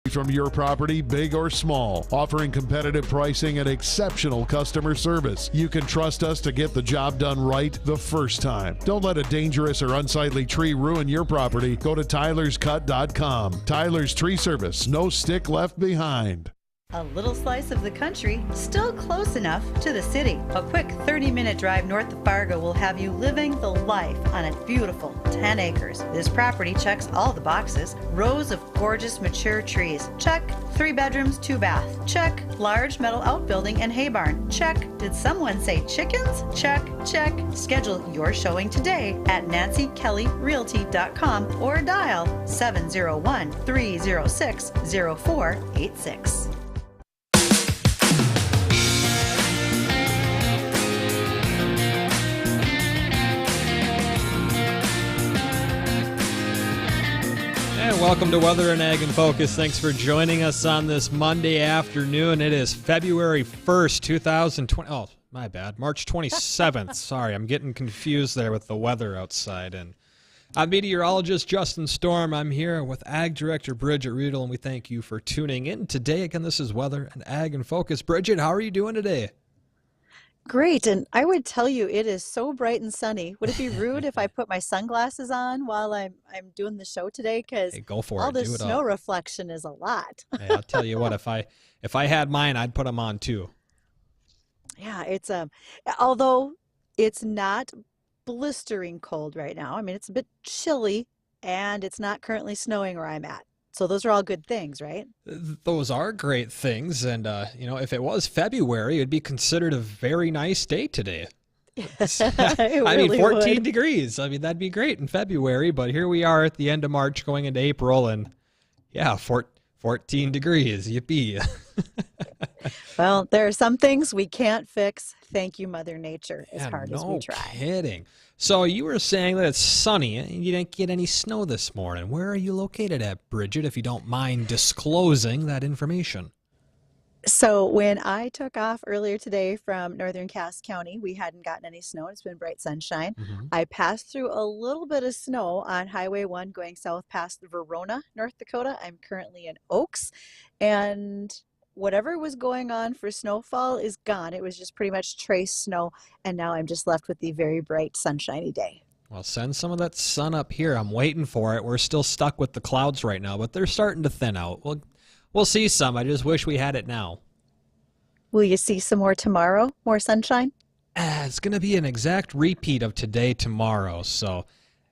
from your property, big or small, offering competitive pricing and exceptional customer service. You can trust us to get the job done right the first time. Don't let a dangerous or unsightly tree ruin your property. Go to tylerscut.com. Tyler's Tree Service, no stick left behind. A little slice of the country, still close enough to the city. A quick 30-minute drive north of Fargo will have you living the life on a beautiful 10 acres. This property checks all the boxes. Rows of gorgeous mature trees. Check. 3 bedrooms, 2 bath. Check. Large metal outbuilding and hay barn. Check. Did someone say chickens? Check. Check. Schedule your showing today at nancykellyrealty.com or dial 701-306-0486. Welcome to Weather and Ag in Focus. Thanks for joining us on this Monday afternoon. It is February 1st, 2020. Oh, my bad. March 27th. Sorry, I'm getting confused there with the weather outside. And I'm Meteorologist Justin Storm. I'm here with Ag Director Bridgette Readel, and we thank you for tuning in today. Again, this is Weather and Ag in Focus. Bridgette, how are you doing today? Great, and I would tell you it is so bright and sunny. Would it be rude if I put my sunglasses on while I'm doing the show today? Because hey, go for all it. this Do it snow all. reflection is a lot. Hey, I'll tell you what, if I had mine, I'd put them on too. Yeah, it's although it's not blistering cold right now. I mean, it's a bit chilly, and it's not currently snowing where I'm at. So those are all good things, right? Those are great things, and if it was February, it'd be considered a very nice day today. I mean, 14 degrees. I mean, that'd be great in February, but here we are at the end of March going into April, and yeah, 14 degrees. Yippee. Well, there are some things we can't fix. Thank you, Mother Nature, as hard as we try. No kidding. So you were saying that it's sunny and you didn't get any snow this morning. Where are you located at, Bridgette, if you don't mind disclosing that information? So when I took off earlier today from northern Cass County, we hadn't gotten any snow. It's been bright sunshine. Mm-hmm. I passed through a little bit of snow on Highway 1 going south past Verona, North Dakota. I'm currently in Oaks, and whatever was going on for snowfall is gone. It was just pretty much trace snow, and now I'm just left with the very bright, sunshiny day. Well, send some of that sun up here. I'm waiting for it. We're still stuck with the clouds right now, but they're starting to thin out. We'll see some. I just wish we had it now. Will you see some more tomorrow? More sunshine? It's going to be an exact repeat of today, tomorrow. So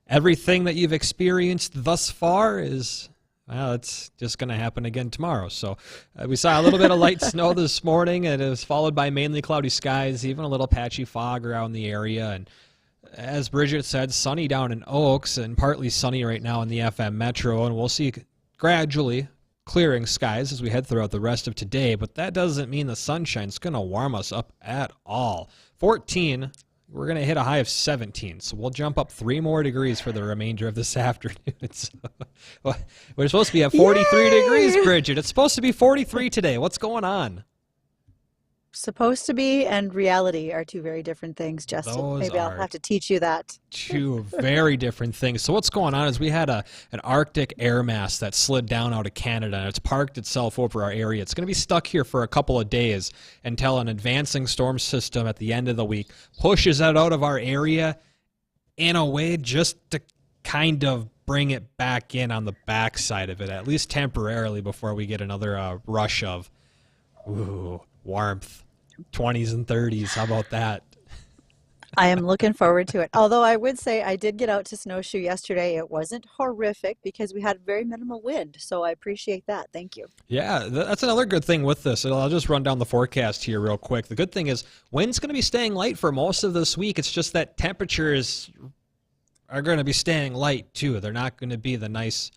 everything that you've experienced thus far is... well, it's just going to happen again tomorrow. So we saw a little bit of light snow this morning, and it was followed by mainly cloudy skies, even a little patchy fog around the area. And as Bridgette said, sunny down in Oaks and partly sunny right now in the FM Metro. And we'll see gradually clearing skies as we head throughout the rest of today. But that doesn't mean the sunshine's going to warm us up at all. 14. We're going to hit a high of 17, so we'll jump up 3 more degrees for the remainder of this afternoon. We're supposed to be at 43 Yay! degrees, Bridgette. It's supposed to be 43 today. What's going on? Supposed to be and reality are two very different things, Justin. Those Maybe I'll are have to teach you that. Two very different things. So what's going on is we had an Arctic air mass that slid down out of Canada, and it's parked itself over our area. It's going to be stuck here for a couple of days until an advancing storm system at the end of the week pushes it out of our area in a way just to kind of bring it back in on the backside of it, at least temporarily, before we get another rush of warmth. 20s and 30s. How about that? I am looking forward to it. Although I would say I did get out to snowshoe yesterday. It wasn't horrific because we had very minimal wind. So I appreciate that. Thank you. Yeah, that's another good thing with this. I'll just run down the forecast here real quick. The good thing is wind's going to be staying light for most of this week. It's just that temperatures are going to be staying light too. They're not going to be the nice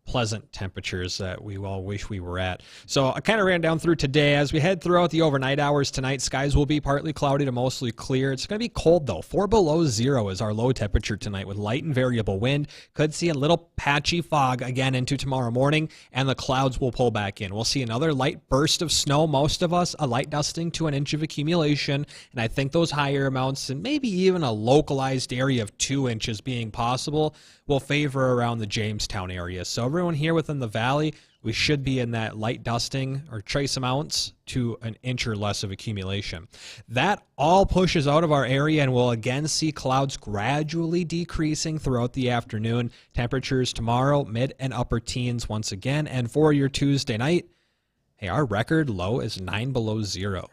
pleasant temperatures that we all wish we were at. So I kind of ran down through today. As we head throughout the overnight hours tonight, skies will be partly cloudy to mostly clear. It's going to be cold, though. 4 below 0 is our low temperature tonight with light and variable wind. Could see a little patchy fog again into tomorrow morning, and the clouds will pull back in. We'll see another light burst of snow, most of us, a light dusting to an inch of accumulation, and I think those higher amounts and maybe even a localized area of 2 inches being possible will favor around the Jamestown area. So everyone here within the valley, we should be in that light dusting or trace amounts to an inch or less of accumulation. That all pushes out of our area, and we'll again see clouds gradually decreasing throughout the afternoon. Temperatures tomorrow, mid and upper teens once again. And for your Tuesday night, hey, our record low is 9 below zero.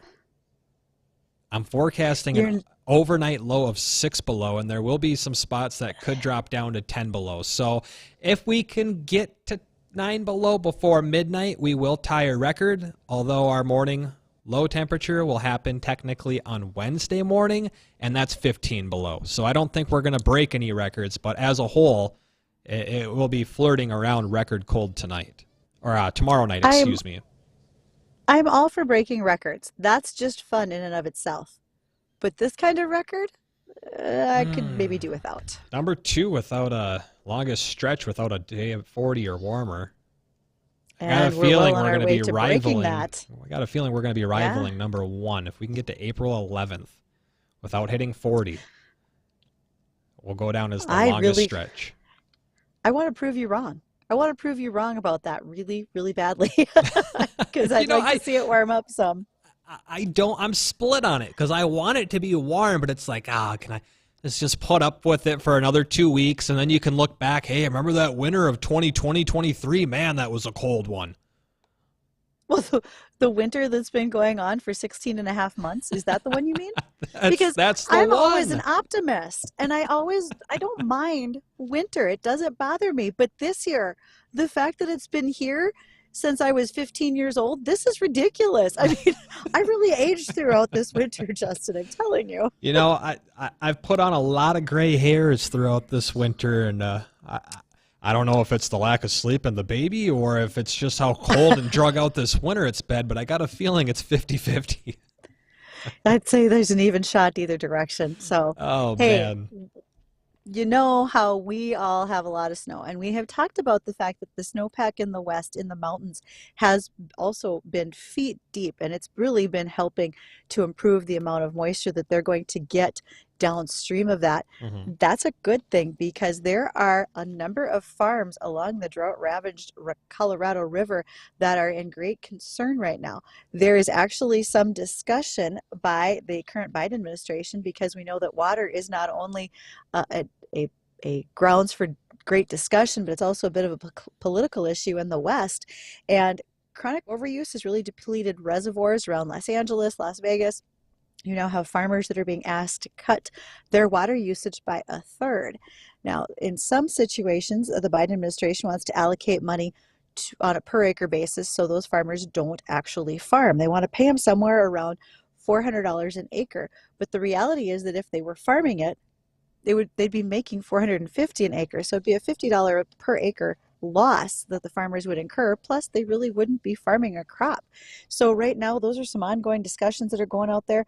I'm forecasting an overnight low of 6 below, and there will be some spots that could drop down to 10 below. So if we can get to 9 below before midnight, we will tie a record, although our morning low temperature will happen technically on Wednesday morning, and that's 15 below. So I don't think we're going to break any records, but as a whole, it will be flirting around record cold tonight, or tomorrow night, excuse me. I'm all for breaking records. That's just fun in and of itself. But this kind of record, I could maybe do without. Number 2 without a longest stretch without a day of 40 or warmer. And I got a feeling we're going to be rivaling rivaling that. I got a feeling we're going to be rivaling number 1. If we can get to April 11th without hitting 40, we'll go down as the longest stretch. I want to prove you wrong. I want to prove you wrong about that really, really badly, because I'd like to see it warm up some. I'm split on it because I want it to be warm, but it's like, can I just put up with it for another 2 weeks, and then you can look back, hey, remember that winter of 2020-23? Man, that was a cold one. Well, the winter that's been going on for 16 and a half months, is that the one you mean? Because I'm always an optimist, and I don't mind winter. It doesn't bother me. But this year, the fact that it's been here since I was 15 years old, this is ridiculous. I mean, I really aged throughout this winter, Justin, I'm telling you. You know, I've put on a lot of gray hairs throughout this winter, and I don't know if it's the lack of sleep and the baby or if it's just how cold and drug out this winter it's been, but I got a feeling it's 50-50. I'd say there's an even shot either direction. So, man. You know how we all have a lot of snow, and we have talked about the fact that the snowpack in the west in the mountains has also been feet deep, and it's really been helping to improve the amount of moisture that they're going to get downstream of that. That's a good thing, because there are a number of farms along the drought-ravaged Colorado River that are in great concern right now. There is actually some discussion by the current Biden administration, because we know that water is not only a grounds for great discussion, but it's also a bit of a political issue in the West. And chronic overuse has really depleted reservoirs around Los Angeles, Las Vegas. You now have farmers that are being asked to cut their water usage by a third. Now, in some situations, the Biden administration wants to allocate money on a per acre basis, so those farmers don't actually farm. They want to pay them somewhere around $400 an acre. But the reality is that if they were farming it, they'd be making $450 an acre. So it'd be a $50 per acre loss that the farmers would incur, plus they really wouldn't be farming a crop. So right now, those are some ongoing discussions that are going out there.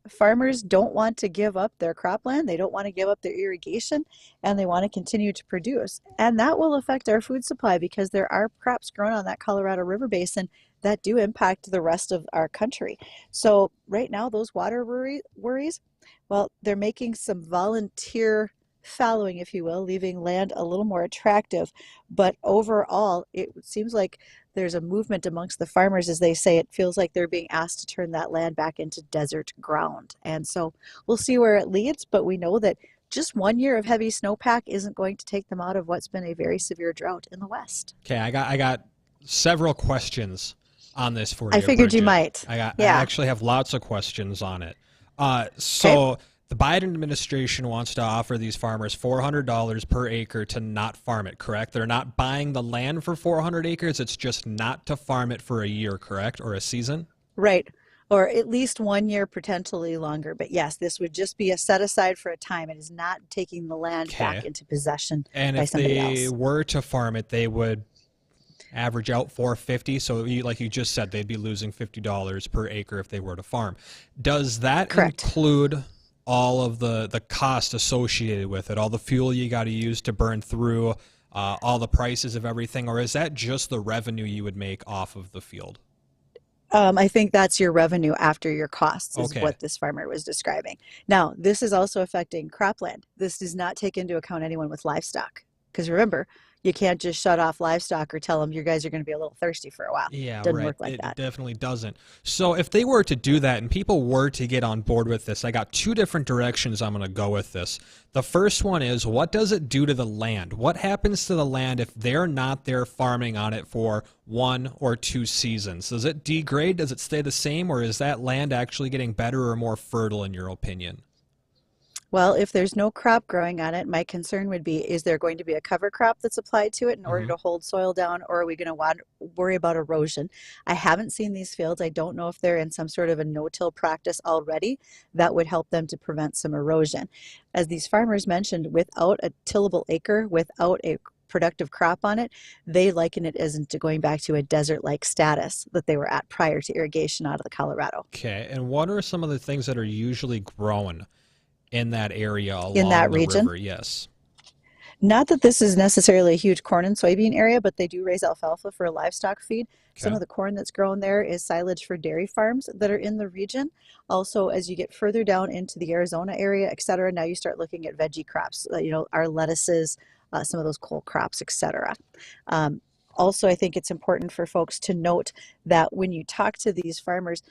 Farmers don't want to give up their cropland, they don't want to give up their irrigation, and they want to continue to produce. And that will affect our food supply, because there are crops grown on that Colorado River basin that do impact the rest of our country. So right now, those water worries, well, they're making some volunteer fallowing, if you will, leaving land a little more attractive. But overall, it seems like there's a movement amongst the farmers, as they say. It feels like they're being asked to turn that land back into desert ground. And so we'll see where it leads, but we know that just 1 year of heavy snowpack isn't going to take them out of what's been a very severe drought in the West. Okay, I got several questions on this for you. I figured Bridgette. you might. I actually have lots of questions on it. So the Biden administration wants to offer these farmers $400 per acre to not farm it, correct? They're not buying the land for 400 acres. It's just not to farm it for a year, correct? Or a season? Right. Or at least 1 year, potentially longer. But yes, this would just be a set aside for a time. It is not taking the land back into possession by somebody else. And if they were to farm it, they would average out $450. So like you just said, they'd be losing $50 per acre if they were to farm. Does that include all of the cost associated with it, all the fuel you got to use to burn through, all the prices of everything, or is that just the revenue you would make off of the field? I think that's your revenue after your costs is what this farmer was describing. Now, this is also affecting cropland. This does not take into account anyone with livestock, because remember, You can't just shut off livestock or tell them you guys are going to be a little thirsty for a while. Yeah, Doesn't right. work like It that. definitely doesn't. So if they were to do that and people were to get on board with this, I got two different directions I'm going to go with this. The first one is, what does it do to the land? What happens to the land if they're not there farming on it for 1 or 2 seasons? Does it degrade? Does it stay the same? Or is that land actually getting better or more fertile in your opinion? Well, if there's no crop growing on it, my concern would be, is there going to be a cover crop that's applied to it in order Hmm. to hold soil down, or are we going to worry about erosion? I haven't seen these fields. I don't know if they're in some sort of a no-till practice already that would help them to prevent some erosion. As these farmers mentioned, without a tillable acre, without a productive crop on it, they liken it as into going back to a desert-like status that they were at prior to irrigation out of the Colorado. Okay, and what are some of the things that are usually grown in that area In that along the region, river? Yes. not that this is necessarily a huge corn and soybean area, but they do raise alfalfa for livestock feed. Some Okay. of the corn that's grown there is silage for dairy farms that are in the region. Also, as you get further down into the Arizona area, et cetera, now you start looking at veggie crops, our lettuces, some of those cole crops, et cetera. Also, I think it's important for folks to note that when you talk to these farmers,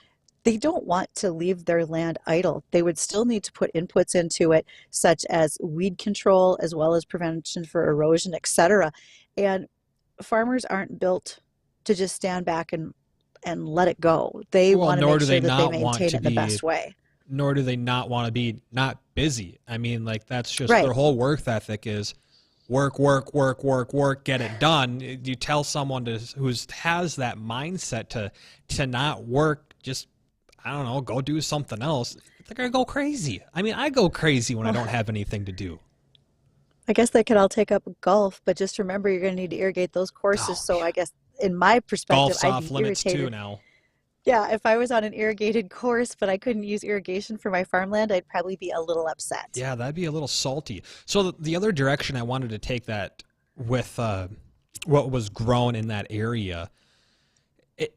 they don't want to leave their land idle. They would still need to put inputs into it, such as weed control, as well as prevention for erosion, etc. And farmers aren't built to just stand back and let it go. They Well, want to nor make do sure they that they not want maintain to it in the be best way. nor do they not want to be not busy. I mean, like, that's just Right. their whole work ethic is work, work, work, work, work, get it done. You tell someone who has that mindset to not work, just, I don't know, go do something else. They're gonna go crazy. I mean, I go crazy when I don't Well, have anything to do. I guess they could all take up golf, but just remember you're going to need to irrigate those courses. Oh, So I guess in my perspective, golf's I'd off be limits too irritated. now. Yeah, if I was on an irrigated course, but I couldn't use irrigation for my farmland, I'd probably be a little upset. Yeah, that'd be a little salty. So the other direction I wanted to take that with what was grown in that area, it,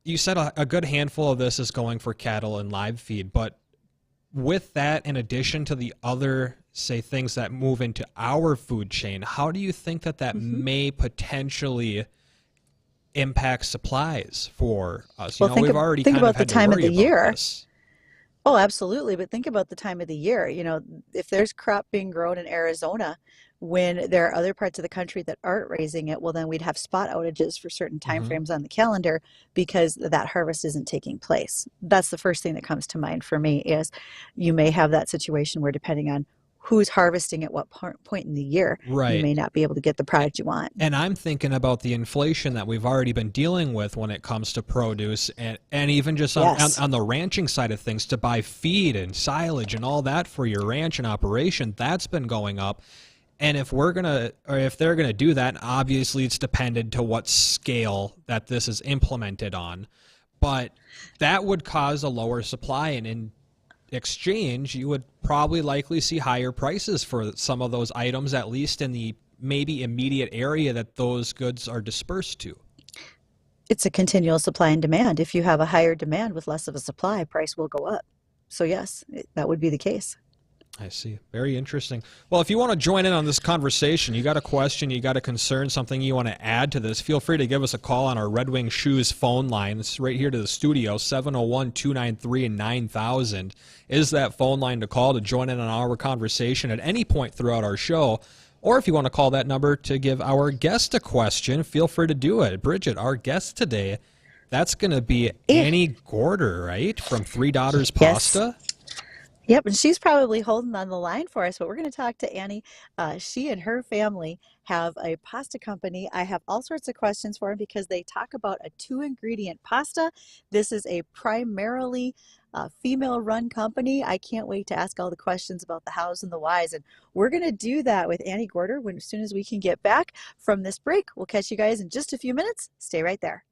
you said a good handful of this is going for cattle and live feed, but with that, in addition to the other, say, things that move into our food chain, how do you think that Hmm. may potentially impact supplies for us? Well, We've already think kind of about the had to time of worry the about year. this. Oh, absolutely. But think about the time of the year. If there's crop being grown in Arizona when there are other parts of the country that aren't raising it, well, then we'd have spot outages for certain Hmm. timeframes on the calendar because that harvest isn't taking place. That's the first thing that comes to mind for me is you may have that situation where depending on who's harvesting at what point in the year, you Right. may not be able to get the product you want. And I'm thinking about the inflation that we've already been dealing with when it comes to produce and even just Yes. on the ranching side of things to buy feed and silage and all that for your ranch and operation, that's been going up. And if they're gonna do that, obviously it's dependent to what scale that this is implemented on. But that would cause a lower supply, and in exchange, you would probably likely see higher prices for some of those items, at least in the maybe immediate area that those goods are dispersed to. It's a continual supply and demand. If you have a higher demand with less of a supply, price will go up. So yes, that would be the case. I see. Very interesting. Well, if you want to join in on this conversation, you got a question, you got a concern, something you want to add to this, feel free to give us a call on our Red Wing Shoes phone line. It's right here to the studio. 701-293-9000 is that phone line to call to join in on our conversation at any point throughout our show. Or if you want to call that number to give our guest a question, feel free to do it. Bridgette, our guest today, that's going to be Yeah. Annie Gorder, right? From Three Daughters Yes. Pasta. Yep, and she's probably holding on the line for us, but we're going to talk to Annie. She and her family have a pasta company. I have all sorts of questions for them because they talk about a 2-ingredient pasta. This is a primarily female-run company. I can't wait to ask all the questions about the hows and the whys, and we're going to do that with Annie Gorder as soon as we can get back from this break. We'll catch you guys in just a few minutes. Stay right there.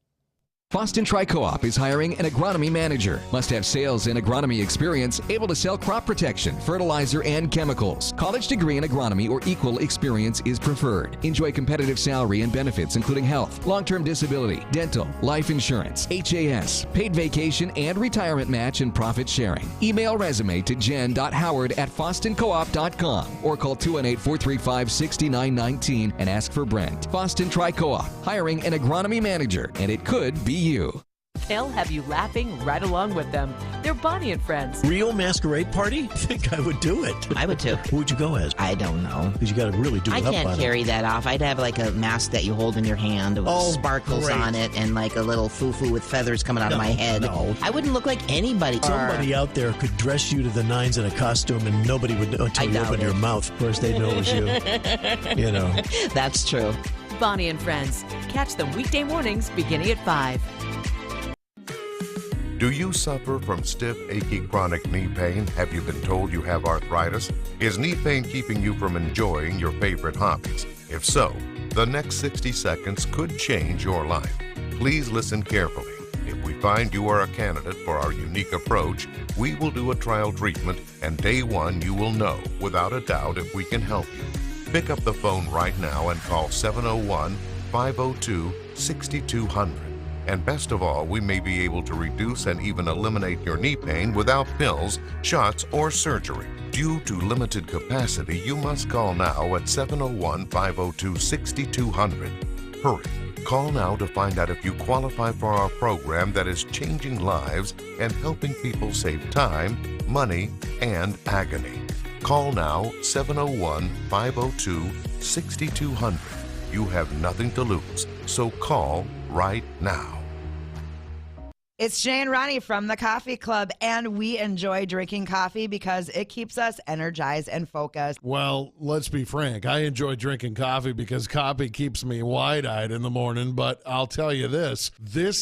Foston Tri-Co-op is hiring an agronomy manager. Must have sales and agronomy experience, able to sell crop protection, fertilizer, and chemicals. College degree in agronomy or equal experience is preferred. Enjoy competitive salary and benefits, including health, long-term disability, dental, life insurance, HAS, paid vacation, and retirement match and profit sharing. Email resume to jen.howard@fostoncoop.com or call 218-435-6919 and ask for Brent. Foston Tri-Co-op, hiring an agronomy manager, and it could be you. They'll have you laughing right along with them. They're Bonnie and Friends. Real masquerade party? I think I would do it. I would too. Who would you go as? I don't know. Because you got to really do it I up can't on carry it. that off. I'd have like a mask that you hold in your hand with sparkles great. on it and like a little foo-foo with feathers coming out of my head. No. I wouldn't look like anybody. Somebody out there could dress you to the nines in a costume and nobody would know until you opened your mouth. Of course, they'd know it was you. You know. That's true. Bonnie and Friends. Catch them weekday mornings beginning at 5. Do you suffer from stiff, achy, chronic knee pain? Have you been told you have arthritis? Is knee pain keeping you from enjoying your favorite hobbies? If so, the next 60 seconds could change your life. Please listen carefully. If we find you are a candidate for our unique approach, we will do a trial treatment, and day one you will know, without a doubt, if we can help you. Pick up the phone right now and call 701-502-6200. And best of all, we may be able to reduce and even eliminate your knee pain without pills, shots, or surgery. Due to limited capacity, you must call now at 701-502-6200. Hurry. Call now to find out if you qualify for our program that is changing lives and helping people save time, money, and agony. Call now 701-502-6200. You have nothing to lose, so call right now. It's Jay and Ronnie from the Coffee Club, and we enjoy drinking coffee because it keeps us energized and focused. Well, let's be frank. I enjoy drinking coffee because coffee keeps me wide-eyed in the morning, but I'll tell you this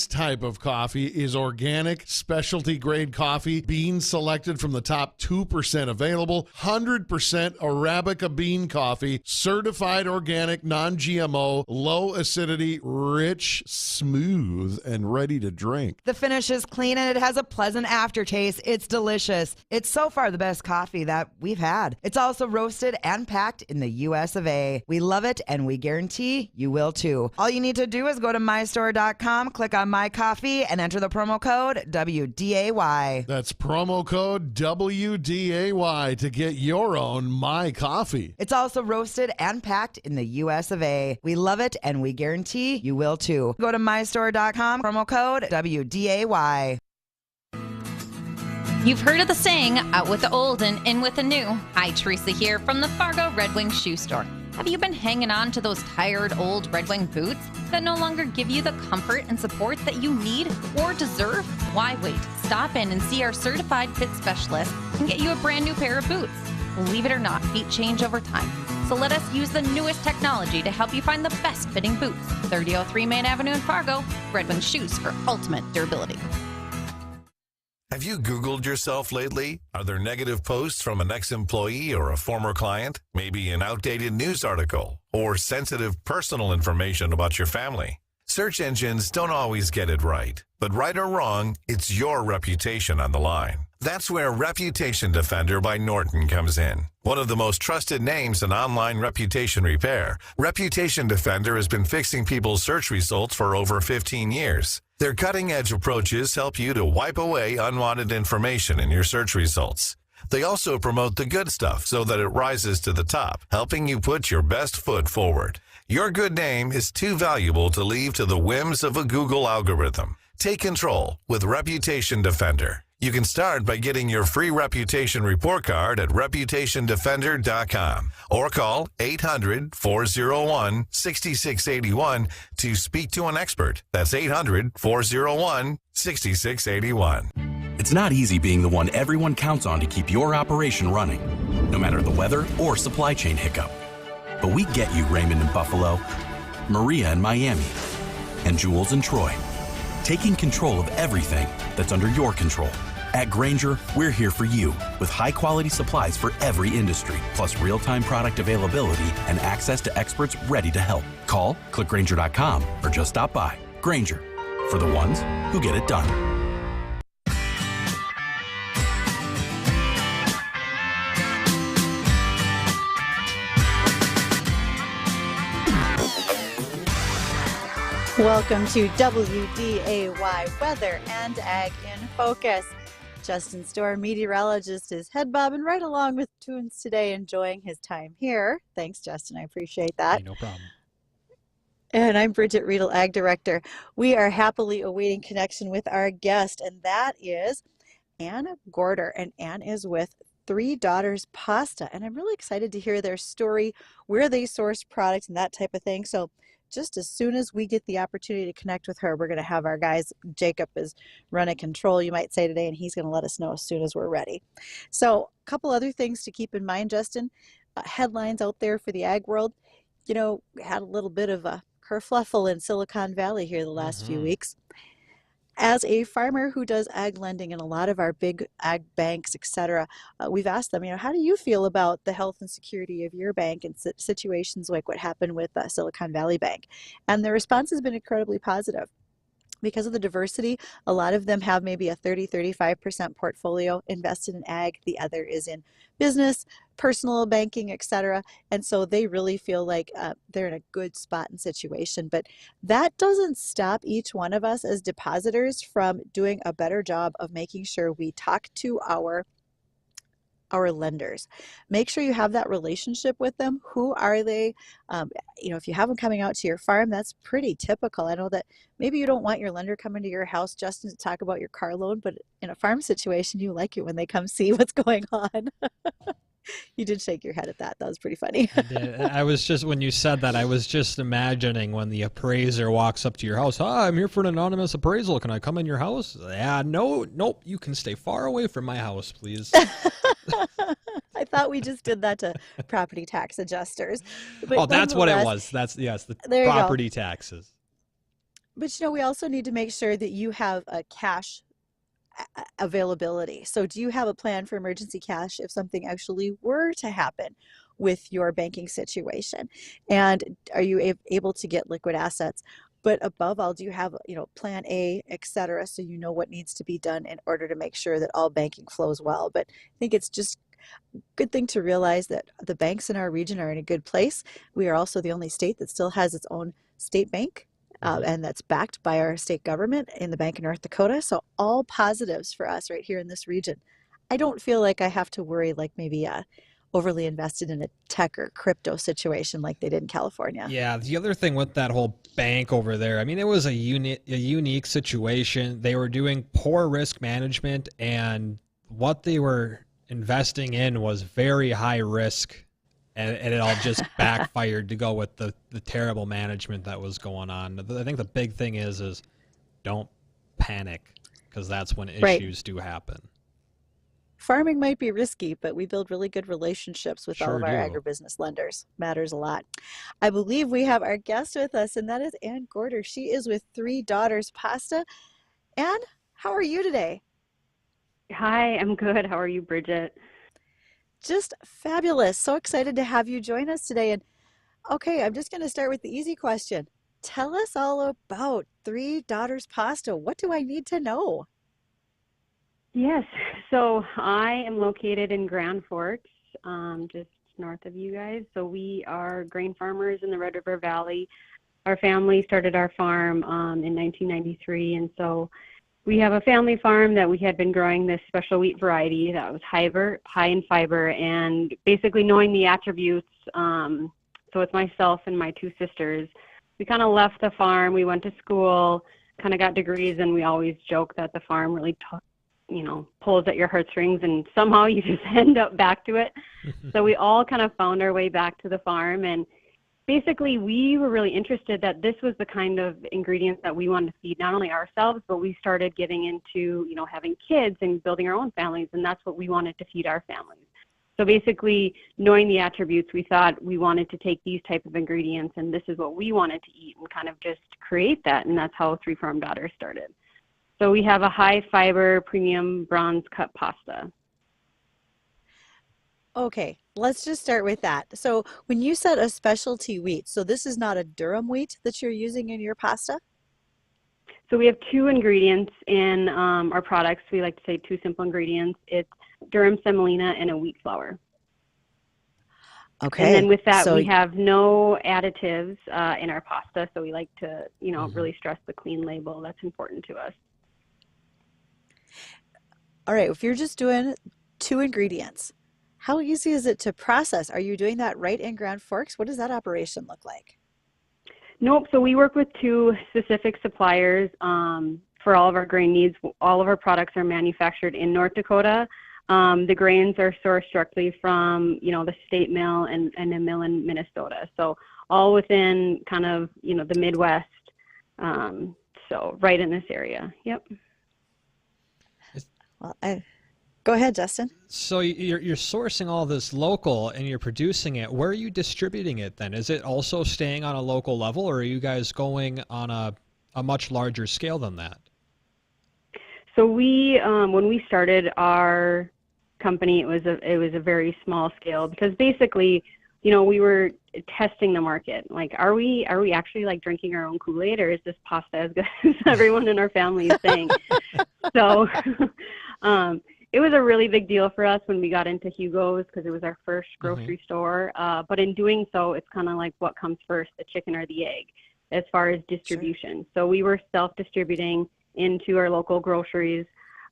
type of coffee is organic, specialty-grade coffee, beans selected from the top 2% available, 100% Arabica bean coffee, certified organic, non-GMO, low acidity, rich, smooth, and ready to drink. The finish is clean and it has a pleasant aftertaste. It's delicious. It's so far the best coffee that we've had. It's also roasted and packed in the US of A. We love it and we guarantee you will too. All you need to do is go to mystore.com, click on My Coffee, and enter the promo code WDAY. That's promo code WDAY to get your own My Coffee. It's also roasted and packed in the US of A. We love it and we guarantee you will too. Go to mystore.com, promo code WDAY. You've heard of the saying, out with the old and in with the new. Hi, Teresa here from the Fargo Red Wing Shoe Store. Have you been hanging on to those tired old Red Wing boots that no longer give you the comfort and support that you need or deserve? Why wait? Stop in and see our certified fit specialist and get you a brand new pair of boots. Believe it or not, feet change over time. So let us use the newest technology to help you find the best fitting boots. 3003 Main Avenue in Fargo, Red Wing Shoes for ultimate durability. Have you Googled yourself lately? Are there negative posts from an ex-employee or a former client? Maybe an outdated news article or sensitive personal information about your family? Search engines don't always get it right, but right or wrong, it's your reputation on the line. That's where Reputation Defender by Norton comes in. One of the most trusted names in online reputation repair, Reputation Defender has been fixing people's search results for over 15 years. Their cutting-edge approaches help you to wipe away unwanted information in your search results. They also promote the good stuff so that it rises to the top, helping you put your best foot forward. Your good name is too valuable to leave to the whims of a Google algorithm. Take control with Reputation Defender. You can start by getting your free reputation report card at reputationdefender.com or call 800-401-6681 to speak to an expert. That's 800-401-6681. It's not easy being the one everyone counts on to keep your operation running, no matter the weather or supply chain hiccup. But we get you, Raymond in Buffalo, Maria in Miami, and Jules in Troy, taking control of everything that's under your control. At Grainger, we're here for you with high-quality supplies for every industry, plus real-time product availability and access to experts ready to help. Call, click Grainger.com, or just stop by. Grainger, for the ones who get it done. Welcome to WDAY Weather and Ag in Focus. Justin Storr, meteorologist, is head bobbing right along with tunes today, enjoying his time here. Thanks, Justin. I appreciate that. Hey, no problem. And I'm Bridgette Readel, Ag Director. We are happily awaiting connection with our guest, and that is Annie Gorder. And Ann is with Three Daughters Pasta. And I'm really excited to hear their story, where they source products and that type of thing. So just as soon as we get the opportunity to connect with her, we're going to have our guys, Jacob is running control, you might say today, and he's going to let us know as soon as we're ready. So a couple other things to keep in mind, Justin. Headlines out there for the ag world. You know, had a little bit of a kerfluffle in Silicon Valley here the last few weeks. As a farmer who does ag lending in a lot of our big ag banks, etc., we've asked them, how do you feel about the health and security of your bank in situations like what happened with Silicon Valley Bank? And the response has been incredibly positive. Because of the diversity, a lot of them have maybe a 30-35% portfolio invested in ag. The other is in business, personal banking, etc. And so they really feel like they're in a good spot and situation. But that doesn't stop each one of us as depositors from doing a better job of making sure we talk to our lenders. Make sure you have that relationship with them. Who are they? If you have them coming out to your farm, that's pretty typical. I know that maybe you don't want your lender coming to your house, Justin, to talk about your car loan, but in a farm situation, you like it when they come see what's going on. You did shake your head at that. That was pretty funny. I did. I was just, when you said that, I was just imagining when the appraiser walks up to your house. Hi, I'm here for an anonymous appraisal. Can I come in your house? Yeah, nope. You can stay far away from my house, please. I thought we just did that to property tax adjusters. But that's what it was. The property taxes. But we also need to make sure that you have a cash availability. So do you have a plan for emergency cash if something actually were to happen with your banking situation? And are you able to get liquid assets? But above all, do you have, plan A, et cetera, so you know what needs to be done in order to make sure that all banking flows well? But I think it's just a good thing to realize that the banks in our region are in a good place. We are also the only state that still has its own state bank. And that's backed by our state government in the Bank of North Dakota. So all positives for us right here in this region. I don't feel like I have to worry like maybe overly invested in a tech or crypto situation like they did in California. Yeah, the other thing with that whole bank over there, it was a unique situation. They were doing poor risk management, and what they were investing in was very high risk. And it all just backfired to go with the terrible management that was going on. I think the big thing is don't panic, because that's when issues do happen. Farming might be risky, but we build really good relationships with all of our do. agribusiness lenders. Matters a lot. I believe we have our guest with us, and that is Annie Gorder. She is with Three Daughters Pasta. Ann, how are you today? Hi, I'm good. How are you, Bridgette? Just fabulous. So excited to have you join us today. And okay, I'm just going to start with the easy question. Tell us all about Three Daughters Pasta. What do I need to know? Yes, so I am located in Grand Forks, just north of you guys. So we are grain farmers in the Red River Valley. Our family started our farm in 1993, and so we have a family farm that we had been growing this special wheat variety that was high in fiber, and basically knowing the attributes. So it's myself and my two sisters. We kind of left the farm. We went to school, kind of got degrees, and we always joke that the farm really pulls at your heartstrings, and somehow you just end up back to it. So we all kind of found our way back to the farm, and basically we were really interested that this was the kind of ingredients that we wanted to feed not only ourselves, but we started getting into, having kids and building our own families, and that's what we wanted to feed our families. So basically, knowing the attributes, we thought we wanted to take these type of ingredients, and this is what we wanted to eat, and kind of just create that, and that's how Three Farm Daughters started. So we have a high fiber premium bronze cut pasta. Okay, let's just start with that. So when you said a specialty wheat, so this is not a durum wheat that you're using in your pasta? So we have 2 ingredients in our products. We like to say 2 simple ingredients. It's durum semolina and a wheat flour. Okay. And then with that, so we have no additives in our pasta. So we like to, really stress the clean label. That's important to us. all right, if you're just doing 2 ingredients, how easy is it to process? Are you doing that right in Grand Forks? What does that operation look like? Nope. So we work with 2 specific suppliers for all of our grain needs. All of our products are manufactured in North Dakota. The grains are sourced directly from, the state mill and a mill in Minnesota. So all within kind of, the Midwest. So right in this area. Yep. Well, go ahead, Justin. So you're sourcing all this local and you're producing it. Where are you distributing it then? Is it also staying on a local level, or are you guys going on a much larger scale than that? So we, when we started our company, it was a very small scale, because basically, we were testing the market. Like, are we actually like drinking our own Kool-Aid, or is this pasta as good as everyone in our family is saying? So, it was a really big deal for us when we got into Hugo's, because it was our first grocery store. But in doing so, it's kind of like, what comes first, the chicken or the egg, as far as distribution. Sure. So we were self-distributing into our local groceries.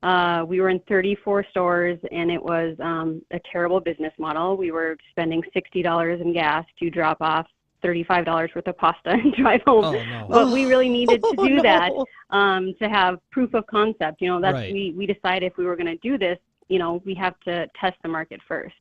We were in 34 stores, and it was a terrible business model. We were spending $60 in gas to drop off $35 worth of pasta and drive home. Oh, no. But we really needed to do that to have proof of concept. That's right. We decided if we were going to do this, we have to test the market first.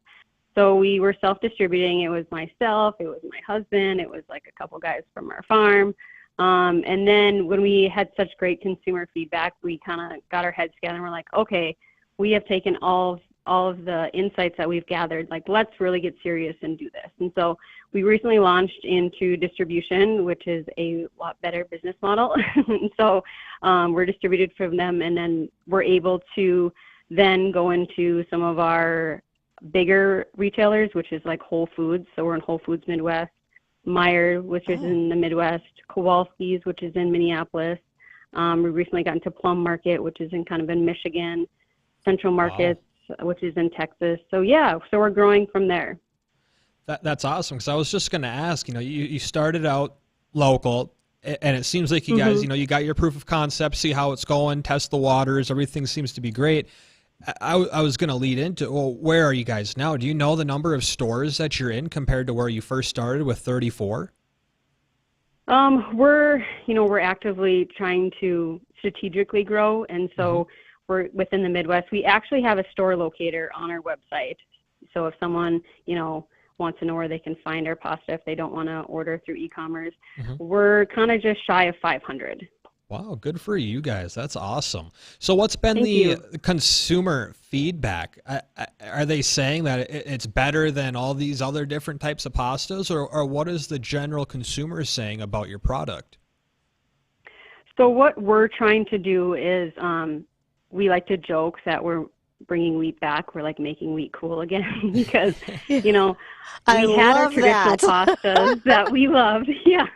So we were self-distributing. It was myself, it was my husband, it was like a couple guys from our farm. And then when we had such great consumer feedback, we kind of got our heads together and we're like, okay, we have taken all of the insights that we've gathered, like, let's really get serious and do this. And so we recently launched into distribution, which is a lot better business model. And so we're distributed from them, and then we're able to then go into some of our bigger retailers, which is like Whole Foods. So we're in Whole Foods Midwest, Meijer, which is in the Midwest, Kowalski's, which is in Minneapolis. We recently got into Plum Market, which is in Michigan, Central Markets, which is in Texas. So yeah, so we're growing from there. That's awesome, because I was just going to ask, you started out local, and it seems like you guys, you got your proof of concept, see how it's going, test the waters, everything seems to be great. I was going to lead into, well, where are you guys now? Do you know the number of stores that you're in compared to where you first started with 34? We're actively trying to strategically grow, and so we're within the Midwest. We actually have a store locator on our website. So if someone, wants to know where they can find our pasta, if they don't want to order through e-commerce, we're kind of just shy of 500. Wow, good for you guys. That's awesome. So what's been the consumer feedback? Are they saying that it's better than all these other different types of pastas, or what is the general consumer saying about your product? So what we're trying to do is we like to joke that we're bringing wheat back. We're like making wheat cool again, because, we had our traditional pastas that we loved. Yeah.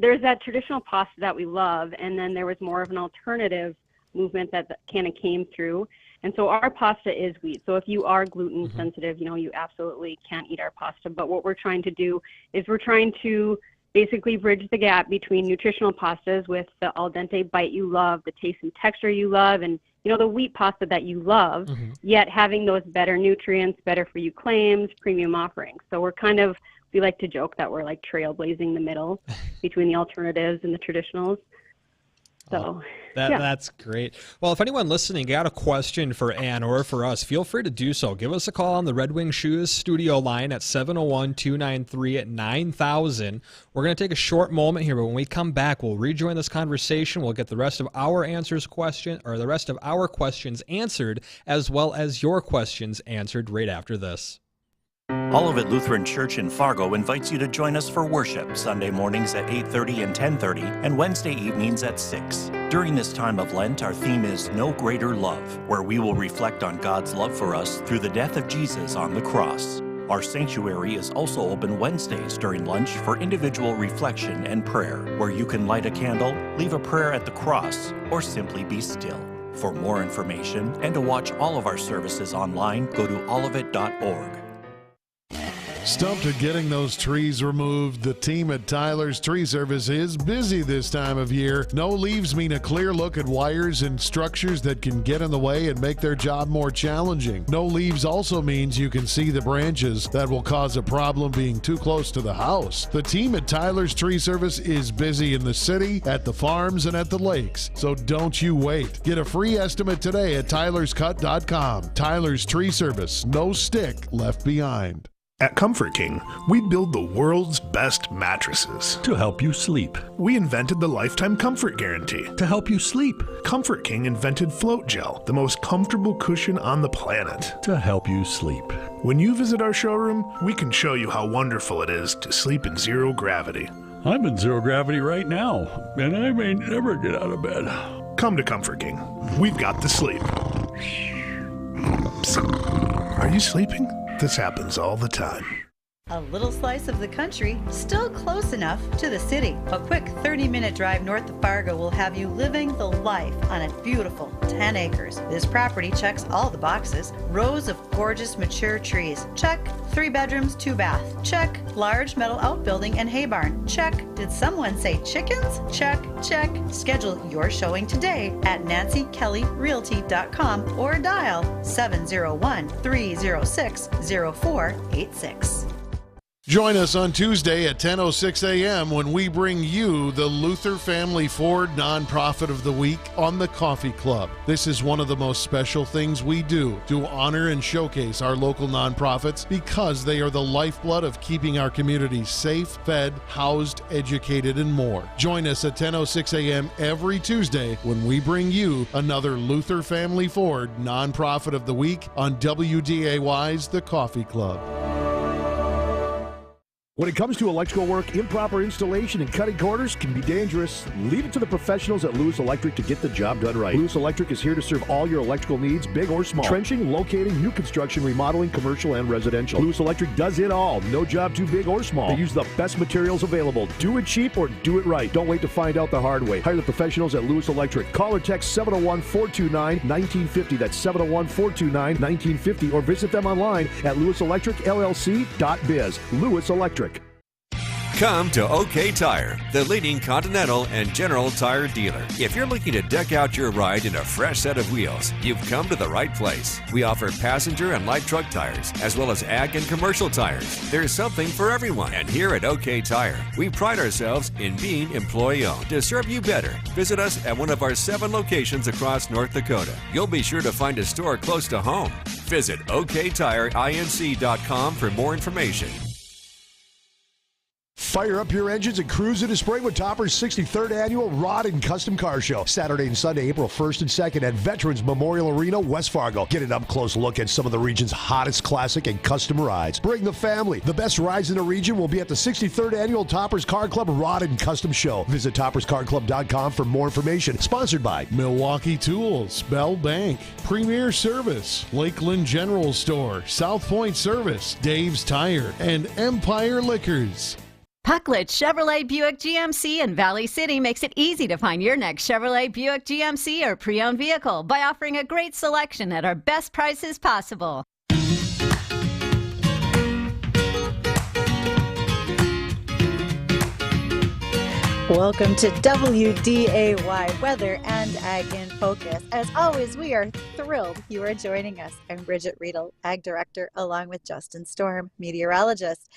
There's that traditional pasta that we love, and then there was more of an alternative movement that kind of came through. And so our pasta is wheat. So if you are gluten sensitive, you absolutely can't eat our pasta. But what we're trying to do is we're trying to basically bridge the gap between nutritional pastas with the al dente bite you love, the taste and texture you love, and the wheat pasta that you love, yet having those better nutrients, better for you claims, premium offerings. So we like to joke that we're like trailblazing the middle between the alternatives and the traditionals. So that's great. Well, if anyone listening got a question for Ann or for us, feel free to do so. Give us a call on the Red Wing Shoes studio line at 701-293-9000. We're going to take a short moment here, but when we come back, we'll rejoin this conversation. We'll get the rest of our questions answered, as well as your questions answered right after this. Olivet Lutheran Church in Fargo invites you to join us for worship Sunday mornings at 8:30 and 10:30 and Wednesday evenings at 6. During this time of Lent, our theme is No Greater Love, where we will reflect on God's love for us through the death of Jesus on the cross. Our sanctuary is also open Wednesdays during lunch for individual reflection and prayer, where you can light a candle, leave a prayer at the cross, or simply be still. For more information and to watch all of our services online, go to allofit.org. Stumped at getting those trees removed, the team at Tyler's Tree Service is busy this time of year. No leaves mean a clear look at wires and structures that can get in the way and make their job more challenging. No leaves also means you can see the branches that will cause a problem being too close to the house. The team at Tyler's Tree Service is busy in the city, at the farms, and at the lakes. So don't you wait. Get a free estimate today at tylerscut.com. Tyler's Tree Service. No stick left behind. At Comfort King, we build the world's best mattresses to help you sleep. We invented the Lifetime Comfort Guarantee to help you sleep. Comfort King invented Float Gel, the most comfortable cushion on the planet, to help you sleep. When you visit our showroom, we can show you how wonderful it is to sleep in zero gravity. I'm in zero gravity right now, and I may never get out of bed. Come to Comfort King. We've got the sleep. Are you sleeping? This happens all the time. A little slice of the country, still close enough to the city. A quick 30-minute drive north of Fargo will have you living the life on a beautiful 10 acres. This property checks all the boxes. Rows of gorgeous mature trees. Check. 3 bedrooms, 2 bath. Check. Large metal outbuilding and hay barn. Check. Did someone say chickens? Check. Check. Schedule your showing today at nancykellyrealty.com or dial 701-306-0486. Join us on Tuesday at 10:06 a.m. when we bring you the Luther Family Ford Nonprofit of the Week on the Coffee Club. This is one of the most special things we do to honor and showcase our local nonprofits because they are the lifeblood of keeping our communities safe, fed, housed, educated, and more. Join us at 10:06 a.m. every Tuesday when we bring you another Luther Family Ford Nonprofit of the Week on WDAY's The Coffee Club. When it comes to electrical work, improper installation and cutting corners can be dangerous. Leave it to the professionals at Lewis Electric to get the job done right. Lewis Electric is here to serve all your electrical needs, big or small. Trenching, locating, new construction, remodeling, commercial, and residential. Lewis Electric does it all. No job too big or small. They use the best materials available. Do it cheap or do it right. Don't wait to find out the hard way. Hire the professionals at Lewis Electric. Call or text 701-429-1950. That's 701-429-1950. Or visit them online at lewiselectricllc.biz. Lewis Electric. Come to OK Tire, the leading Continental and General Tire dealer. If you're looking to deck out your ride in a fresh set of wheels, you've come to the right place. We offer passenger and light truck tires, as well as ag and commercial tires. There's something for everyone. And here at OK Tire, we pride ourselves in being employee-owned. To serve you better, visit us at one of our 7 locations across North Dakota. You'll be sure to find a store close to home. Visit oktireinc.com for more information. Fire up your engines and cruise into spring with Topper's 63rd Annual Rod and Custom Car Show. Saturday and Sunday, April 1st and 2nd at Veterans Memorial Arena, West Fargo. Get an up-close look at some of the region's hottest classic and custom rides. Bring the family. The best rides in the region will be at the 63rd Annual Topper's Car Club Rod and Custom Show. Visit topperscarclub.com for more information. Sponsored by Milwaukee Tools, Bell Bank, Premier Service, Lakeland General Store, South Point Service, Dave's Tire, and Empire Liquors. Pucklet Chevrolet Buick GMC in Valley City makes it easy to find your next Chevrolet Buick GMC or pre-owned vehicle by offering a great selection at our best prices possible. Welcome to WDAY Weather and Ag in Focus. As always, we are thrilled you are joining us. I'm Bridgette Readel, Ag Director, along with Justin Storm, Meteorologist.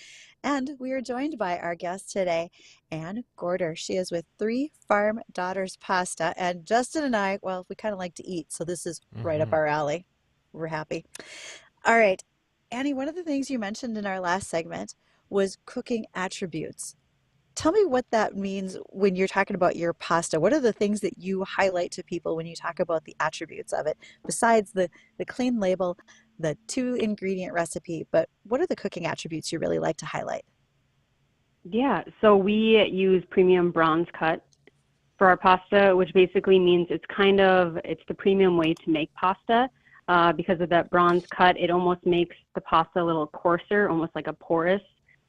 And we are joined by our guest today, Annie Gorder. She is with 3 Farm Daughters Pasta. And Justin and I, well, we kind of like to eat, so this is right up our alley. We're happy. All right. Annie, one of the things you mentioned in our last segment was cooking attributes. Tell me what that means when you're talking about your pasta. What are the things that you highlight to people when you talk about the attributes of it, besides the clean label, the 2-ingredient recipe, but what are the cooking attributes you really like to highlight? Yeah, so we use premium bronze cut for our pasta, which basically means it's the premium way to make pasta. because of that bronze cut. It almost makes the pasta a little coarser, almost like a porous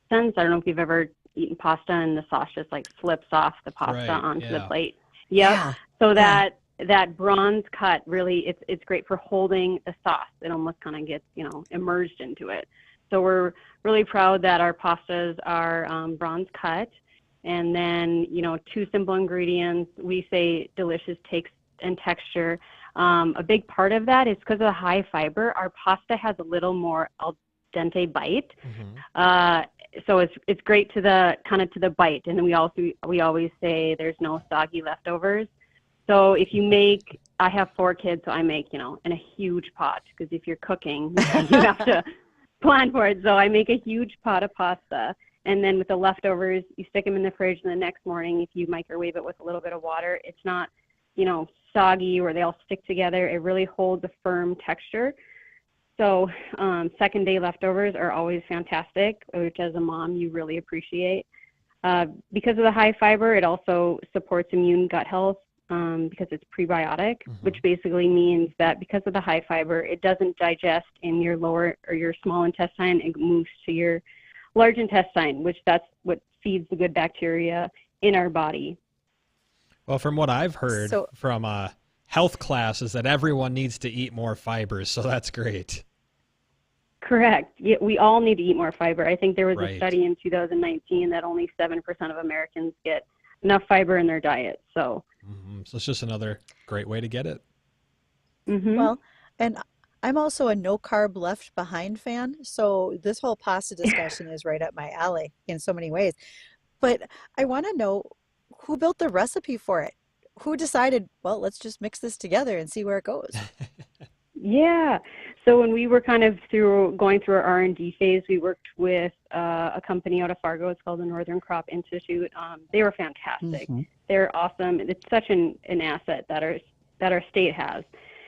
sense. I don't know if you've ever eaten pasta and the sauce just like slips off the pasta onto the plate. Yep. So that bronze cut really, it's great for holding the sauce. It almost kind of gets, immersed into it. So we're really proud that our pastas are bronze cut. And then, 2 simple ingredients. We say delicious taste and texture. A big part of that is because of the high fiber. Our pasta has a little more al dente bite. So it's great to the bite. And then we always say there's no soggy leftovers. So if you make, I have 4 kids, so I make, in a huge pot, because if you're cooking, you have to plan for it. So I make a huge pot of pasta. And then with the leftovers, you stick them in the fridge, and the next morning, if you microwave it with a little bit of water, it's not, soggy or they all stick together. It really holds a firm texture. So second day leftovers are always fantastic, which as a mom, you really appreciate. Because of the high fiber, it also supports immune gut health because it's prebiotic, which basically means that because of the high fiber, it doesn't digest in your lower or your small intestine. It moves to your large intestine, which that's what feeds the good bacteria in our body. Well, from what I've heard from health class is that everyone needs to eat more fibers, so that's great. Correct. Yeah, we all need to eat more fiber. I think there was a study in 2019 that only 7% of Americans get enough fiber in their diet. So, so it's just another great way to get it. Well, and I'm also a no carb left behind fan, so this whole pasta discussion is right up my alley in so many ways. But I want to know, who built the recipe for it? Who decided, well, let's just mix this together and see where it goes? Yeah. So when we were kind of going through our R&D phase, we worked with a company out of Fargo. It's called the Northern Crop Institute. They were fantastic. They're awesome. It's such an asset that our state has.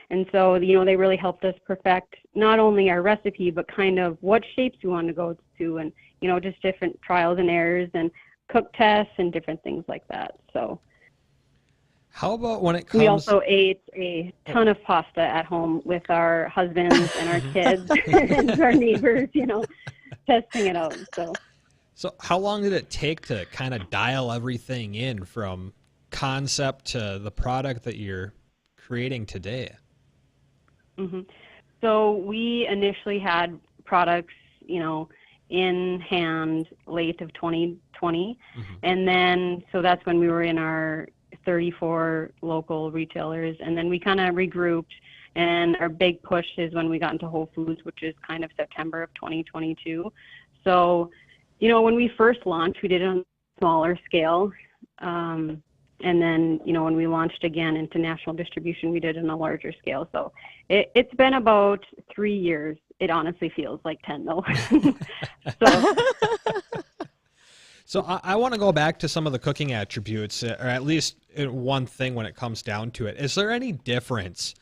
And so, they really helped us perfect not only our recipe, but kind of what shapes we want to go to and, just different trials and errors and cook tests and different things like that. So how about when it comes... We also ate a ton of pasta at home with our husbands and our kids and our neighbors, testing it out. So how long did it take to kind of dial everything in from concept to the product that you're creating today? So we initially had products, in hand late of 2020. And then, so that's when we were in our 34 local retailers. And then we kind of regrouped, and our big push is when we got into Whole Foods, which is kind of September of 2022. So, when we first launched, we did it on a smaller scale. And then, when we launched again into national distribution, we did it on a larger scale. So it's been about 3 years. It honestly feels like 10 though. So I want to go back to some of the cooking attributes, or at least one thing when it comes down to it. Is there any difference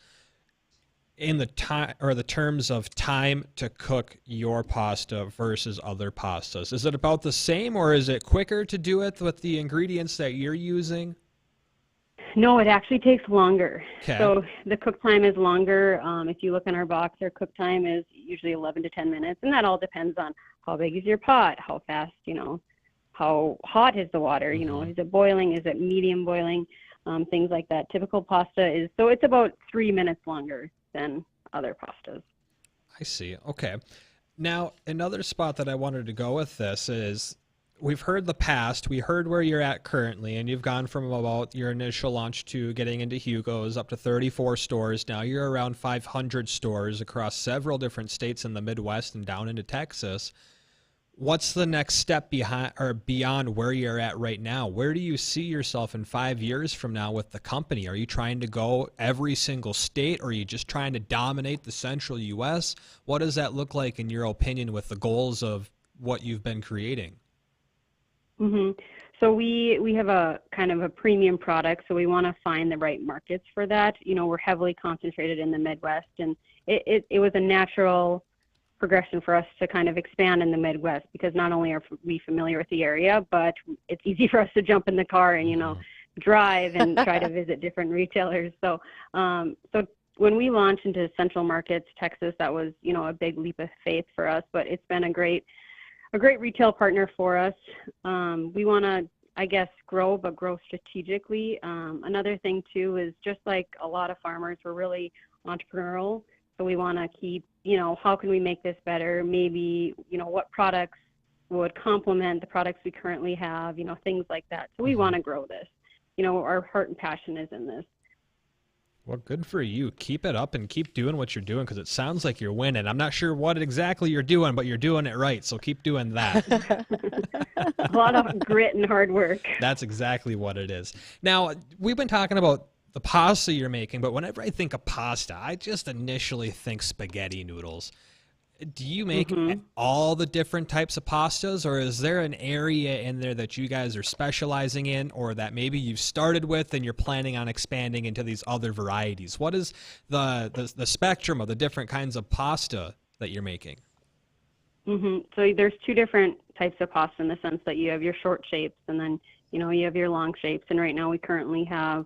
in the time or the terms of time to cook your pasta versus other pastas? Is it about the same, or is it quicker to do it with the ingredients that you're using? No, it actually takes longer. Okay. So the cook time is longer. If you look in our box, our cook time is usually 11 to 10 minutes, and that all depends on how big is your pot, how fast, how hot is the water, is it boiling, is it medium boiling, things like that. Typical pasta is, so it's about 3 minutes longer than other pastas. I see. Okay. Now, another spot that I wanted to go with this is, we've heard the past, we heard where you're at currently, and you've gone from about your initial launch to getting into Hugo's up to 34 stores. Now you're around 500 stores across several different states in the Midwest and down into Texas. What's the next step behind or beyond where you're at right now? Where do you see yourself in 5 years from now with the company? Are you trying to go every single state, or are you just trying to dominate the central U.S.? What does that look like in your opinion with the goals of what you've been creating? So we have a kind of a premium product, so we want to find the right markets for that. We're heavily concentrated in the Midwest, and it was a natural progression for us to kind of expand in the Midwest, because not only are we familiar with the area, but it's easy for us to jump in the car and, drive and try to visit different retailers. So when we launched into central markets, Texas, that was, a big leap of faith for us, but it's been a great retail partner for us. We want to, I guess, grow, but grow strategically. Another thing too is, just like a lot of farmers, we're really entrepreneurial. So we want to keep, how can we make this better? Maybe, what products would complement the products we currently have, things like that. So we want to grow this. Our heart and passion is in this. Well, good for you. Keep it up and keep doing what you're doing, because it sounds like you're winning. I'm not sure what exactly you're doing, but you're doing it right. So keep doing that. A lot of grit and hard work. That's exactly what it is. Now, we've been talking about the pasta you're making, but whenever I think of pasta, I just initially think spaghetti noodles. Do you make all the different types of pastas, or is there an area in there that you guys are specializing in, or that maybe you've started with and you're planning on expanding into these other varieties? What is the spectrum of the different kinds of pasta that you're making? So there's two different types of pasta, in the sense that you have your short shapes and then, you have your long shapes. And right now we currently have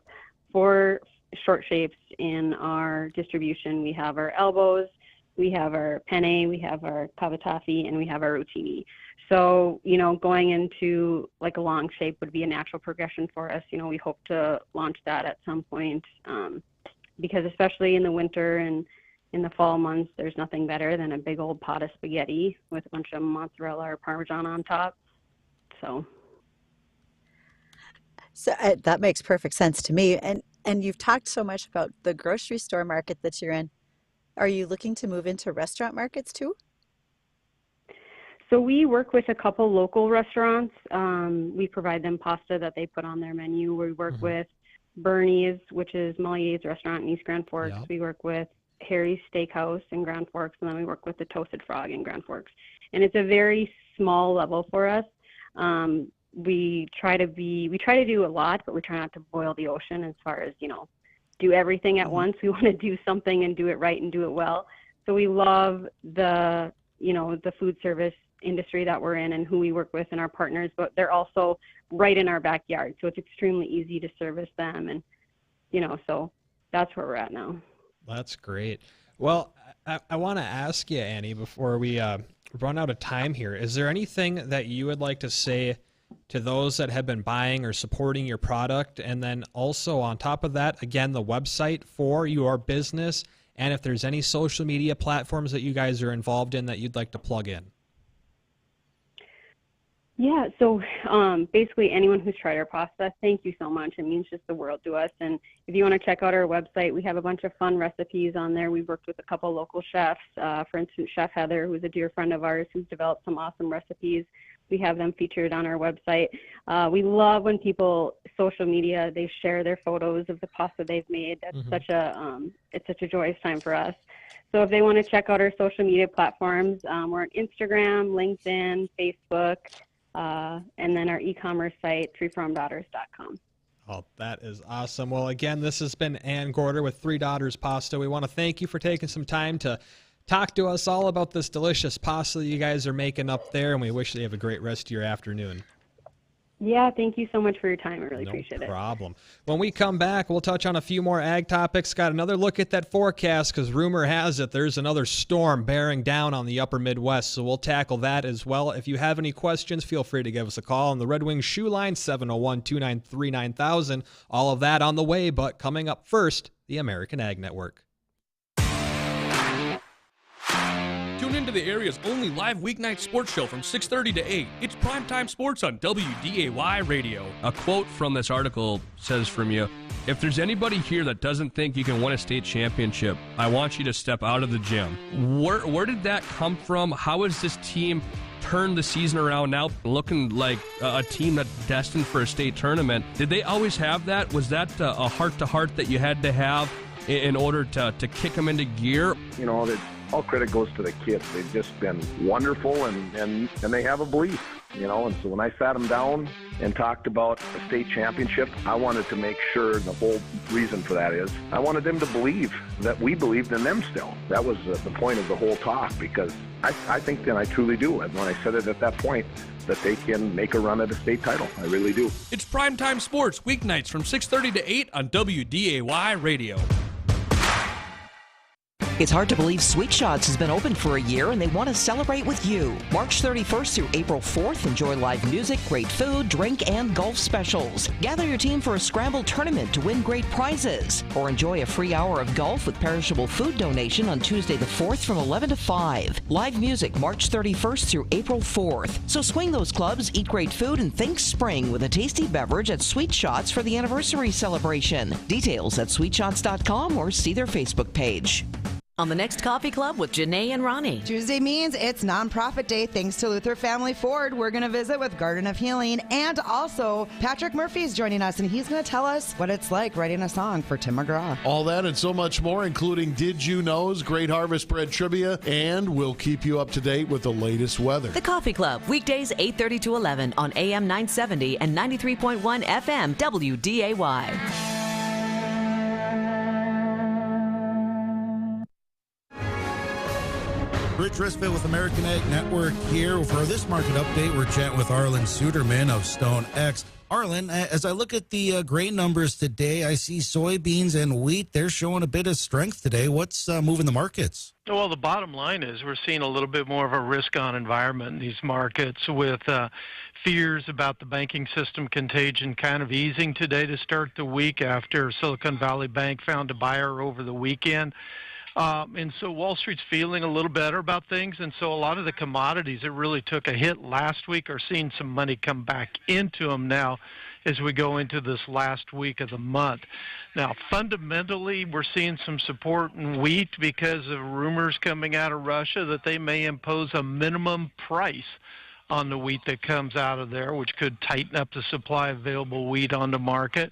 4 short shapes in our distribution. We have our elbows, we have our penne, we have our cavatappi, and we have our rotini. So, going into like a long shape would be a natural progression for us. We hope to launch that at some point, because especially in the winter and in the fall months, there's nothing better than a big old pot of spaghetti with a bunch of mozzarella or Parmesan on top. So that makes perfect sense to me. And you've talked so much about the grocery store market that you're in. Are you looking to move into restaurant markets too? So we work with a couple local restaurants. We provide them pasta that they put on their menu. We work with Bernie's, which is Molly's restaurant in East Grand Forks. Yeah. We work with Harry's Steakhouse in Grand Forks, and then we work with the Toasted Frog in Grand Forks. And it's a very small level for us. We try to do a lot, but we try not to boil the ocean as far as, do everything at once. We want to do something and do it right and do it well. So we love the food service industry that we're in and who we work with and our partners, but they're also right in our backyard. So it's extremely easy to service them. And, so that's where we're at now. That's great. Well, I want to ask you, Annie, before we run out of time here, is there anything that you would like to say to those that have been buying or supporting your product? And then also on top of that, again, the website for your business, and if there's any social media platforms that you guys are involved in that you'd like to plug in. Yeah, so basically anyone who's tried our pasta, thank you so much. It means just the world to us. And if you want to check out our website, we have a bunch of fun recipes on there. We've worked with a couple local chefs. For instance, Chef Heather, who's a dear friend of ours, who's developed some awesome recipes. We have them featured on our website. We love when people, social media, they share their photos of the pasta they've made. That's it's such a joyous time for us. So if they want to check out our social media platforms, we're on Instagram, LinkedIn, Facebook, and then our e-commerce site, treefarmdaughters.com. Oh, that is awesome. Well, again, this has been Annie Gorder with 3 Daughters Pasta. We want to thank you for taking some time to talk to us all about this delicious pasta that you guys are making up there, and we wish you have a great rest of your afternoon. Yeah, thank you so much for your time. I really appreciate it. No problem. When we come back, we'll touch on a few more ag topics. Got another look at that forecast, because rumor has it there's another storm bearing down on the upper Midwest, so we'll tackle that as well. If you have any questions, feel free to give us a call on the Red Wing Shoe Line, 701-293-9000. All of that on the way, but coming up first, the American Ag Network. Tune into the area's only live weeknight sports show from 6:30 to 8. It's Primetime Sports on WDAY Radio. A quote from this article says from you, if there's anybody here that doesn't think you can win a state championship, I want you to step out of the gym. Where did that come from? How has this team turned the season around now, looking like a team that's destined for a state tournament? Did they always have that? Was that a heart-to-heart that you had to have in order to kick them into gear? All credit goes to the kids. They've just been wonderful, and they have a belief, And so when I sat them down and talked about a state championship, I wanted to make sure, the whole reason for that is, I wanted them to believe that we believed in them still. That was the point of the whole talk, because I think that I truly do. And when I said it at that point, that they can make a run at a state title. I really do. It's Primetime Sports, weeknights from 6:30 to 8 on WDAY Radio. It's hard to believe Sweet Shots has been open for a year and they want to celebrate with you. March 31st through April 4th, enjoy live music, great food, drink, and golf specials. Gather your team for a scramble tournament to win great prizes. Or enjoy a free hour of golf with perishable food donation on Tuesday the 4th from 11 to 5. Live music March 31st through April 4th. So swing those clubs, eat great food, and think spring with a tasty beverage at Sweet Shots for the anniversary celebration. Details at sweetshots.com or see their Facebook page. On the next Coffee Club with Janae and Ronnie. Tuesday means it's Nonprofit Day thanks to Luther Family Ford. We're going to visit with Garden of Healing. And also, Patrick Murphy's joining us, and he's going to tell us what it's like writing a song for Tim McGraw. All that and so much more, including Did You Know's Great Harvest Bread Trivia, and we'll keep you up to date with the latest weather. The Coffee Club, weekdays 8:30 to 11 on AM 970 and 93.1 FM WDAY. Rich Risfit with American Ag Network here. For this market update, we're chatting with Arlen Suderman of Stone X. Arlen, as I look at the grain numbers today, I see soybeans and wheat. They're showing a bit of strength today. What's moving the markets? Well, the bottom line is we're seeing a little bit more of a risk-on environment in these markets with fears about the banking system contagion kind of easing today to start the week after Silicon Valley Bank found a buyer over the weekend. And so Wall Street's feeling a little better about things, and so a lot of the commodities that really took a hit last week are seeing some money come back into them now as we go into this last week of the month. Now, fundamentally, we're seeing some support in wheat because of rumors coming out of Russia that they may impose a minimum price on the wheat that comes out of there, which could tighten up the supply of available wheat on the market.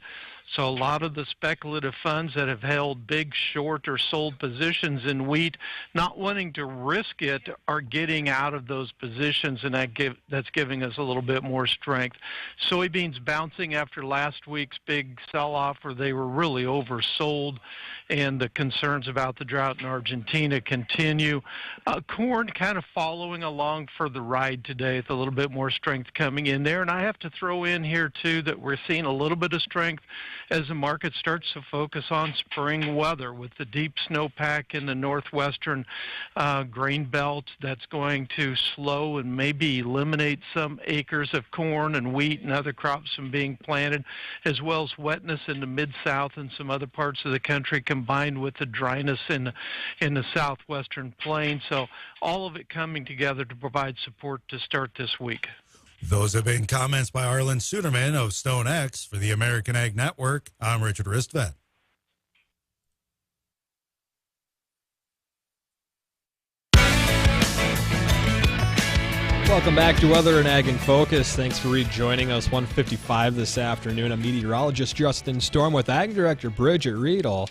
So a lot of the speculative funds that have held big short or sold positions in wheat, not wanting to risk it, are getting out of those positions, and that's giving us a little bit more strength. Soybeans bouncing after last week's big sell-off where they were really oversold, and the concerns about the drought in Argentina continue. Corn kind of following along for the ride today with a little bit more strength coming in there. And I have to throw in here, too, that we're seeing a little bit of strength as the market starts to focus on spring weather with the deep snowpack in the northwestern grain belt. That's going to slow and maybe eliminate some acres of corn and wheat and other crops from being planted, as well as wetness in the mid-south and some other parts of the country combined with the dryness in the southwestern plains. So all of it coming together to provide support to start this week. Those have been comments by Arlen Suderman of Stone X for the American Ag Network. I'm Richard Ristvet. Welcome back to Weather and Ag in Focus. Thanks for rejoining us. 1:55 this afternoon. I'm Meteorologist Justin Storm with Ag Director Bridgette Readel.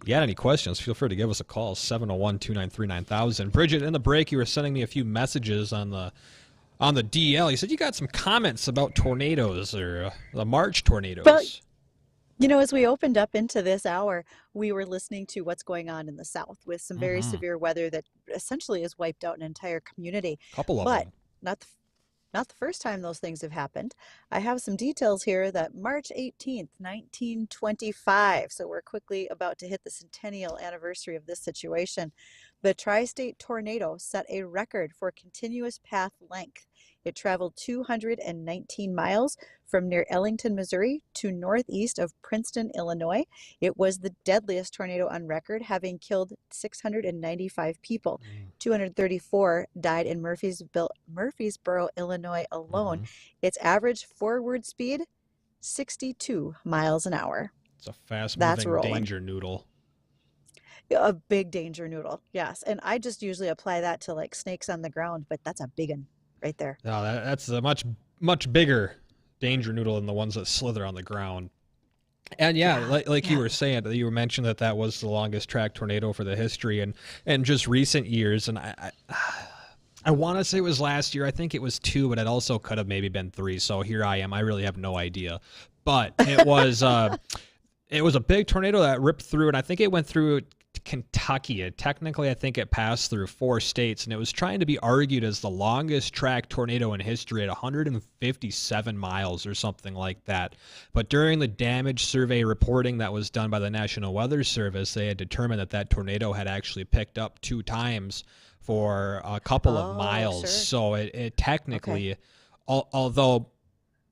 If you got any questions, feel free to give us a call, 701-293-9000. Bridgette, in the break, you were sending me a few messages on the DL. You said you got some comments about tornadoes or the March tornadoes. Well, you know, as we opened up into this hour, we were listening to what's going on in the South with some very severe weather that essentially has wiped out an entire community. Couple of but them. not the first time those things have happened. I have some details here that March 18th, 1925, so we're quickly about to hit the centennial anniversary of this situation. The tri-state tornado set a record for continuous path length. It traveled 219 miles from near Ellington, Missouri to northeast of Princeton, Illinois. It was the deadliest tornado on record, having killed 695 people. 234 died in Murfreesboro, Illinois alone. Its average forward speed, 62 miles an hour. It's a fast-moving danger noodle. A big danger noodle, yes. And I just usually apply that to like snakes on the ground, but that's a big one right there. No, that's a much bigger danger noodle than the ones that slither on the ground. And like you were saying, you mentioned that was the longest track tornado for the history and just recent years. And I want to say it was last year. I think it was 2, but it also could have maybe been 3. So here I am. I really have no idea. But it was it was a big tornado that ripped through, and I think it went through Kentucky. Technically, I think it passed through 4 states, and it was trying to be argued as the longest track tornado in history at 157 miles or something like that. But during the damage survey reporting that was done by the National Weather Service, they had determined that that tornado had actually picked up 2 times for a couple of miles. Sure. So it technically, although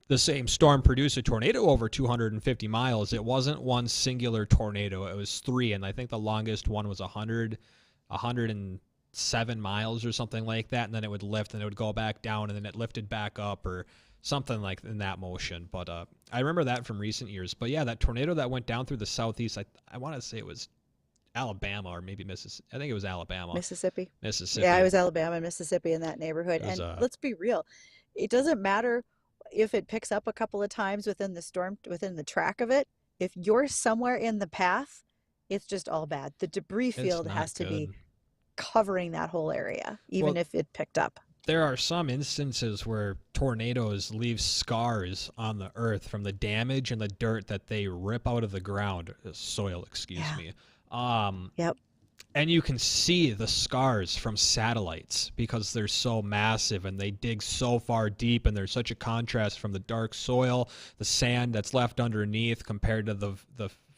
the same storm produced a tornado over 250 miles, it wasn't one singular tornado. It was 3, and I think the longest one was 107 miles or something like that, and then it would lift, and it would go back down, and then it lifted back up, or something like in that motion. But I remember that from recent years. But yeah, that tornado that went down through the southeast, I want to say it was Alabama or maybe Mississippi. I think it was Alabama. Mississippi. Yeah, it was Alabama and Mississippi in that neighborhood. And let's be real, it doesn't matter if it picks up a couple of times within the storm, within the track of it. If you're somewhere in the path, it's just all bad. The debris field has to be covering that whole area, even if it picked up. There are some instances where tornadoes leave scars on the earth from the damage and the dirt that they rip out of the ground, soil, excuse me. Yep. And you can see the scars from satellites because they're so massive and they dig so far deep, and there's such a contrast from the dark soil, the sand that's left underneath compared to the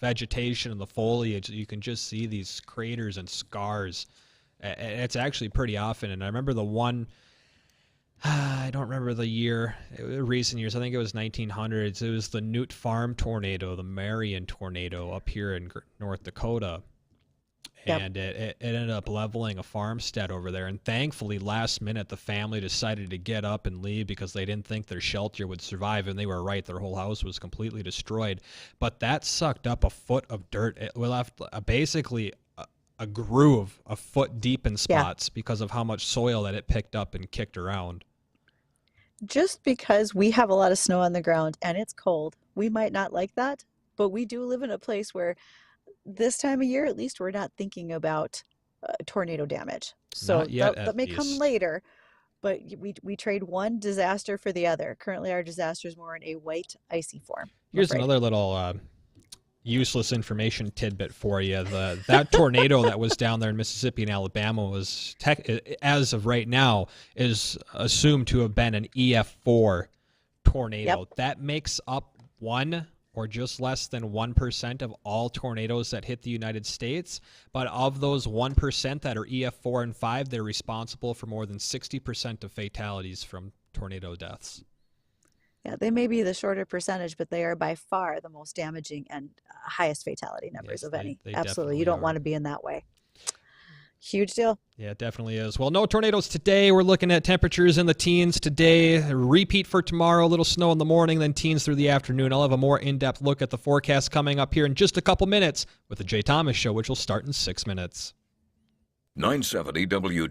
vegetation and the foliage. You can just see these craters and scars. It's actually pretty often. And I remember the one, I don't remember the year, recent years, I think it was 1900s. It was the Newt Farm tornado, the Marion tornado up here in North Dakota. And it ended up leveling a farmstead over there. And thankfully, last minute, the family decided to get up and leave because they didn't think their shelter would survive. And they were right. Their whole house was completely destroyed. But that sucked up a foot of dirt. It left basically a groove a foot deep in spots because of how much soil that it picked up and kicked around. Just because we have a lot of snow on the ground and it's cold, we might not like that. But we do live in a place where this time of year, at least, we're not thinking about tornado damage. So that may come later, but we trade one disaster for the other. Currently, our disaster is more in a white, icy form. Here's another little useless information tidbit for you. That tornado that was down there in Mississippi and Alabama was, as of right now, is assumed to have been an EF4 tornado. Yep. That makes up 1 or just less than 1% of all tornadoes that hit the United States. But of those 1% that are EF4 and 5, they're responsible for more than 60% of fatalities from tornado deaths. Yeah, they may be the shorter percentage, but they are by far the most damaging and highest fatality numbers of any. Absolutely. You don't want to be in that way. Huge deal. Yeah, it definitely is. Well, no tornadoes today. We're looking at temperatures in the teens today. Repeat for tomorrow. A little snow in the morning, then teens through the afternoon. I'll have a more in-depth look at the forecast coming up here in just a couple minutes with the Jay Thomas Show, which will start in 6 minutes. 970 WDAY.